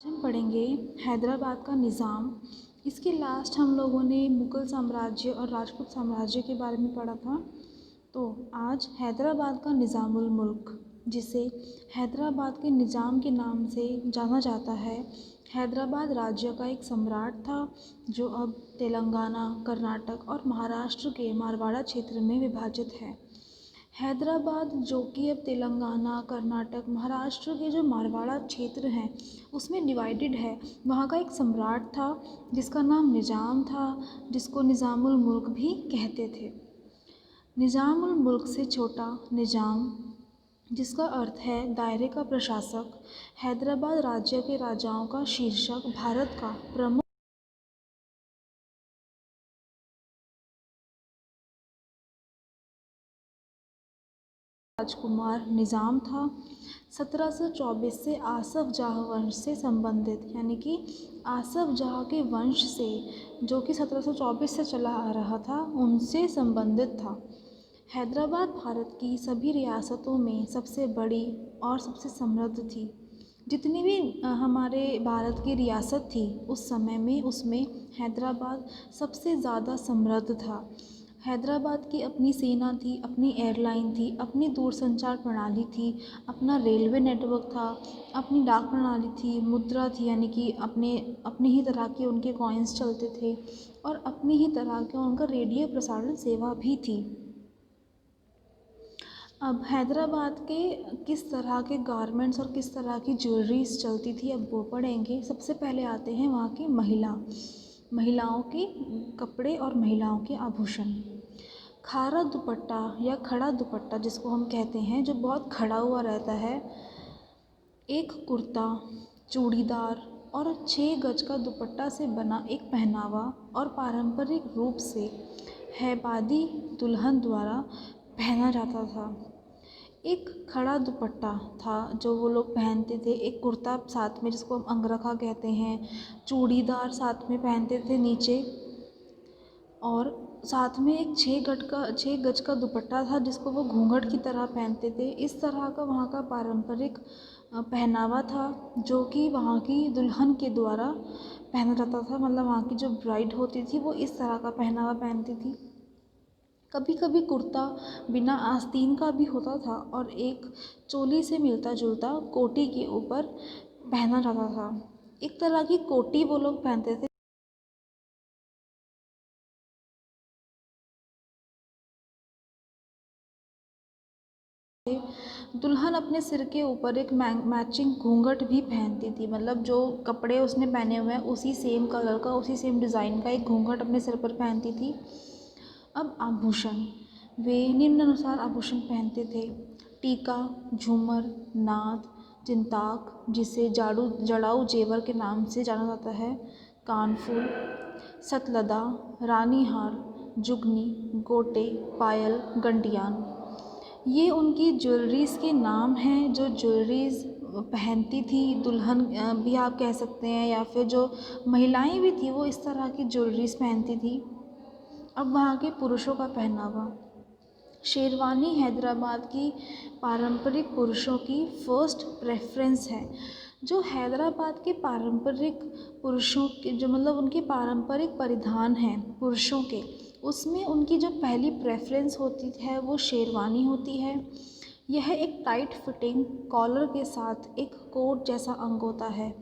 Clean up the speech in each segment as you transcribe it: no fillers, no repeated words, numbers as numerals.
हम पढ़ेंगे हैदराबाद का निज़ाम। इसके लास्ट हम लोगों ने मुग़ल साम्राज्य और राजपूत साम्राज्य के बारे में पढ़ा था। तो आज हैदराबाद का निज़ामुल मुल्क, जिसे हैदराबाद के निज़ाम के नाम से जाना जाता है, हैदराबाद राज्य का एक सम्राट था जो अब तेलंगाना, कर्नाटक और महाराष्ट्र के मारवाड़ा क्षेत्र में विभाजित है। हैदराबाद जो कि अब तेलंगाना, कर्नाटक, महाराष्ट्र के जो मारवाड़ा क्षेत्र हैं उसमें डिवाइडेड है। वहाँ का एक सम्राट था जिसका नाम निज़ाम था, जिसको निज़ामुल मुल्क भी कहते थे। निज़ामुल मुल्क से छोटा निज़ाम, जिसका अर्थ है दायरे का प्रशासक, हैदराबाद राज्य के राजाओं का शीर्षक, भारत का प्रमुख राजकुमार निज़ाम था। 1724 से आसफ जाह वंश से संबंधित, यानी कि आसफ जाह के वंश से, जो कि 1724 से चला आ रहा था, उनसे संबंधित था। हैदराबाद भारत की सभी रियासतों में सबसे बड़ी और सबसे समृद्ध थी। जितनी भी हमारे भारत की रियासत थी उस समय में, उसमें हैदराबाद सबसे ज़्यादा समृद्ध था। हैदराबाद की अपनी सेना थी, अपनी एयरलाइन थी, अपनी दूरसंचार प्रणाली थी, अपना रेलवे नेटवर्क था, अपनी डाक प्रणाली थी, मुद्रा थी, यानी कि अपने ही तरह के उनके कॉइन्स चलते थे, और अपनी ही तरह का उनका रेडियो प्रसारण सेवा भी थी। अब हैदराबाद के किस तरह के गारमेंट्स और किस तरह की ज्वेलरीज चलती थी, अब वो पढ़ेंगे। सबसे पहले आते हैं वहाँ की महिलाओं के कपड़े और महिलाओं के आभूषण। खारा दुपट्टा या खड़ा दुपट्टा जिसको हम कहते हैं, जो बहुत खड़ा हुआ रहता है, एक कुर्ता, चूड़ीदार और 6 गज का दुपट्टा से बना एक पहनावा, और पारंपरिक रूप से हैबादी दुल्हन द्वारा पहना जाता था। एक खड़ा दुपट्टा था जो वो लोग पहनते थे, एक कुर्ता साथ में जिसको हम अंगरखा कहते हैं, चूड़ीदार साथ में पहनते थे नीचे, और साथ में एक 6 गज का दुपट्टा था जिसको वो घूंघट की तरह पहनते थे। इस तरह का वहाँ का पारंपरिक पहनावा था जो कि वहाँ की दुल्हन के द्वारा पहना जाता था। मतलब वहाँ की जो ब्राइड होती थी वो इस तरह का पहनावा पहनती थी। कभी कभी कुर्ता बिना आस्तीन का भी होता था और एक चोली से मिलता जुलता कोटी के ऊपर पहना जाता था। एक तरह की कोटी वो लोग पहनते थे। दुल्हन अपने सिर के ऊपर एक मैचिंग घूंघट भी पहनती थी। मतलब जो कपड़े उसने पहने हुए हैं उसी सेम कलर का, उसी सेम डिज़ाइन का एक घूंघट अपने सिर पर पहनती थी। अब आभूषण, वे निम्नानुसार आभूषण पहनते थे। टीका, झूमर, नाद, चिंताक जिसे जड़ाऊ जेवर के नाम से जाना जाता है, कानफूल, सतलदा, रानी हार, जुगनी, गोटे, पायल, गंडियान, ये उनकी ज्वेलरीज़ के नाम हैं जो ज्वेलरीज़ पहनती थी दुल्हन भी आप कह सकते हैं, या फिर जो महिलाएं भी थी वो इस तरह की ज्वेलरीज़ पहनती थी। अब वहाँ के पुरुषों का पहनावा, शेरवानी हैदराबाद की पारंपरिक पुरुषों की फ़र्स्ट प्रेफरेंस है। जो हैदराबाद के पारंपरिक पुरुषों के, जो मतलब उनके पारंपरिक परिधान हैं पुरुषों के, उसमें उनकी जो पहली प्रेफरेंस होती है वो शेरवानी होती है। यह एक टाइट फिटिंग कॉलर के साथ एक कोट जैसा अंग होता है।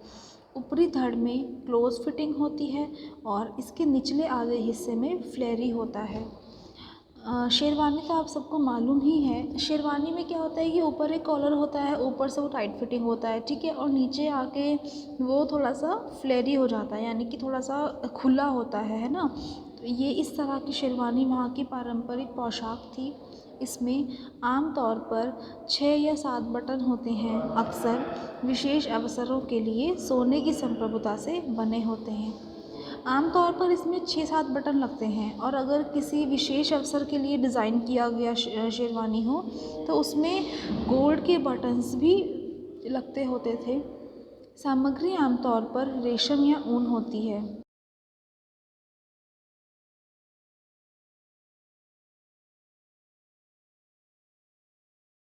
ऊपरी धड़ में क्लोज फिटिंग होती है और इसके निचले आधे हिस्से में फ्लेयरी होता है। शेरवानी तो आप सबको मालूम ही है। शेरवानी में क्या होता है कि ऊपर एक कॉलर होता है, ऊपर से वो टाइट फिटिंग होता है, ठीक है, और नीचे आके वो थोड़ा सा फ्लेरी हो जाता है, यानी कि थोड़ा सा खुला होता है ना। तो ये इस तरह की शेरवानी वहाँ की पारंपरिक पोशाक थी। इसमें आम तौर पर 6 या 7 बटन होते हैं, अक्सर विशेष अवसरों के लिए सोने की संप्रभुता से बने होते हैं। आमतौर पर इसमें 6-7 बटन लगते हैं, और अगर किसी विशेष अवसर के लिए डिज़ाइन किया गया शेरवानी हो तो उसमें गोल्ड के बटन्स भी लगते होते थे। सामग्री आमतौर पर रेशम या ऊन होती है।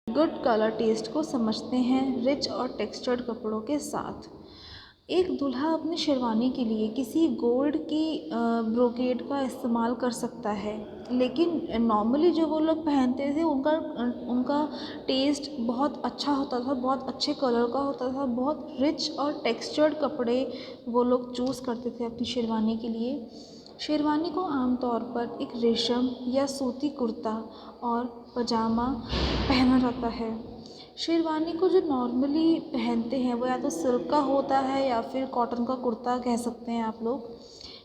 गुड कलर टेस्ट को समझते हैं रिच और टेक्सचर्ड कपड़ों के साथ। एक दूल्हा अपनी शेरवानी के लिए किसी गोल्ड की ब्रोकेड का इस्तेमाल कर सकता है, लेकिन नॉर्मली जो वो लोग पहनते थे उनका उनका टेस्ट बहुत अच्छा होता था, बहुत अच्छे कलर का होता था, बहुत रिच और टेक्सचर्ड कपड़े वो लोग चूज़ करते थे अपनी शेरवानी के लिए। शेरवानी को आमतौर पर एक रेशम या सूती कुर्ता और पजामा पहना जाता है। शेरवानी को जो नॉर्मली पहनते हैं वो या तो सिल्क का होता है या फिर कॉटन का कुर्ता कह सकते हैं आप लोग।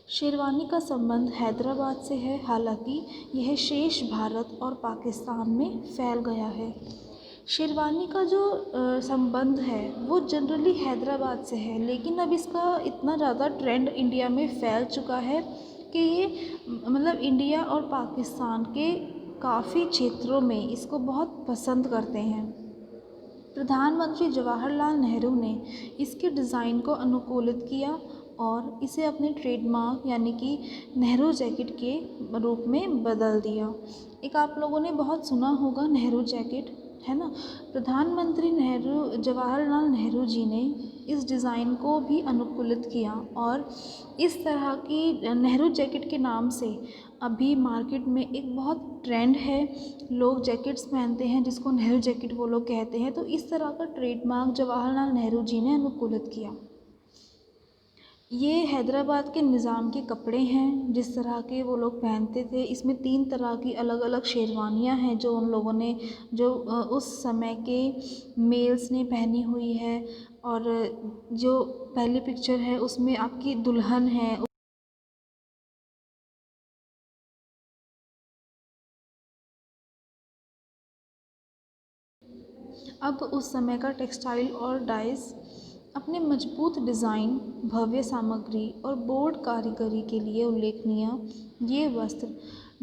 शेरवानी का संबंध हैदराबाद से है, हालांकि यह शेष भारत और पाकिस्तान में फैल गया है। शेरवानी का जो संबंध है वो जनरली हैदराबाद से है, लेकिन अब इसका इतना ज़्यादा ट्रेंड इंडिया में फैल चुका है कि ये मतलब इंडिया और पाकिस्तान के काफ़ी क्षेत्रों में इसको बहुत पसंद करते हैं। प्रधानमंत्री जवाहरलाल नेहरू ने इसके डिज़ाइन को अनुकूलित किया और इसे अपने ट्रेडमार्क यानी कि नेहरू जैकेट के रूप में बदल दिया। एक आप लोगों ने बहुत सुना होगा नेहरू जैकेट, है ना। प्रधानमंत्री जवाहरलाल नेहरू जी ने इस डिज़ाइन को भी अनुकूलित किया और इस तरह की नेहरू जैकेट के नाम से अभी मार्केट में एक बहुत ट्रेंड है। लोग जैकेट्स पहनते हैं जिसको नेहरू जैकेट वो लोग कहते हैं। तो इस तरह का ट्रेडमार्क जवाहरलाल नेहरू जी ने अनुकूलित किया। ये हैदराबाद के निज़ाम के कपड़े हैं जिस तरह के वो लोग पहनते थे। इसमें 3 तरह की अलग अलग शेरवानियाँ हैं जो उन लोगों ने जो उस समय के मेल्स ने पहनी हुई है। और जो पहली पिक्चर है उसमें आपकी दुल्हन है। अब उस समय का टेक्सटाइल और डाइस अपने मजबूत डिज़ाइन, भव्य सामग्री और बोर्ड कारीगरी के लिए उल्लेखनीय ये वस्त्र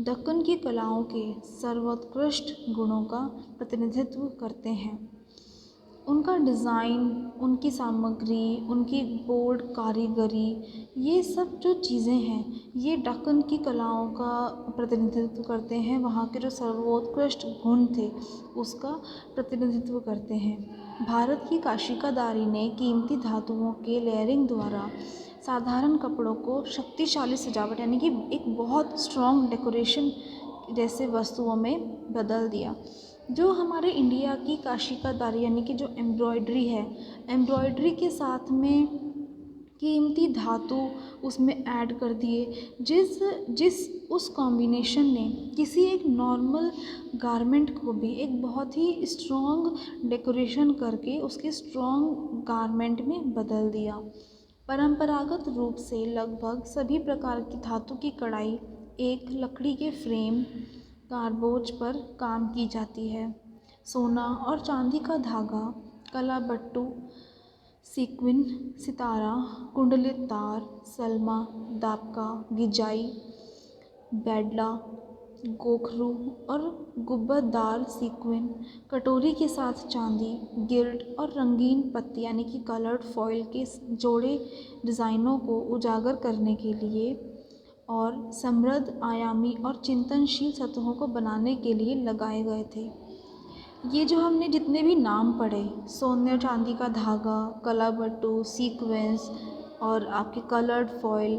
दक्कन की कलाओं के सर्वोत्कृष्ट गुणों का प्रतिनिधित्व करते हैं। उनका डिज़ाइन, उनकी सामग्री, उनकी बोर्ड कारीगरी, ये सब जो चीज़ें हैं ये दक्कन की कलाओं का प्रतिनिधित्व करते हैं। वहाँ के जो सर्वोत्कृष्ट गुण थे उसका प्रतिनिधित्व करते हैं। भारत की काशिकादारी ने कीमती धातुओं के लेयरिंग द्वारा साधारण कपड़ों को शक्तिशाली सजावट यानी कि एक बहुत स्ट्रॉन्ग डेकोरेशन जैसे वस्तुओं में बदल दिया। जो हमारे इंडिया की काशिकादारी यानी कि जो एम्ब्रॉयडरी है, एम्ब्रॉयडरी के साथ में कीमती धातु उसमें ऐड कर दिए, जिस जिस उस कॉम्बिनेशन ने किसी एक नॉर्मल गारमेंट को भी एक बहुत ही स्ट्रॉन्ग डेकोरेशन करके उसके स्ट्रॉन्ग गारमेंट में बदल दिया। परंपरागत रूप से लगभग सभी प्रकार की धातु की कढ़ाई एक लकड़ी के फ्रेम कारबोज पर काम की जाती है। सोना और चांदी का धागा, कलाबट्टू, सीक्विन, सितारा, कुंडलित तार, सलमा, दापका, गिजाई, बैडला, गोखरू और गुंबददार सीक्विन, कटोरी के साथ चांदी, गिल्ड और रंगीन पत्ती यानी कि कलर्ड फॉयल के जोड़े डिज़ाइनों को उजागर करने के लिए और समृद्ध, आयामी और चिंतनशील सतहों को बनाने के लिए लगाए गए थे। ये जो हमने जितने भी नाम पढ़े, सोने चांदी का धागा, कलाबट्टू, सीक्वेंस और आपके कलर्ड फॉयल,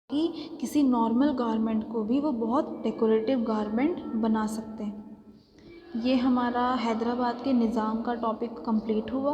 कि किसी नॉर्मल गारमेंट को भी वो बहुत डेकोरेटिव गारमेंट बना सकते हैं। ये हमारा हैदराबाद के निज़ाम का टॉपिक कंप्लीट हुआ।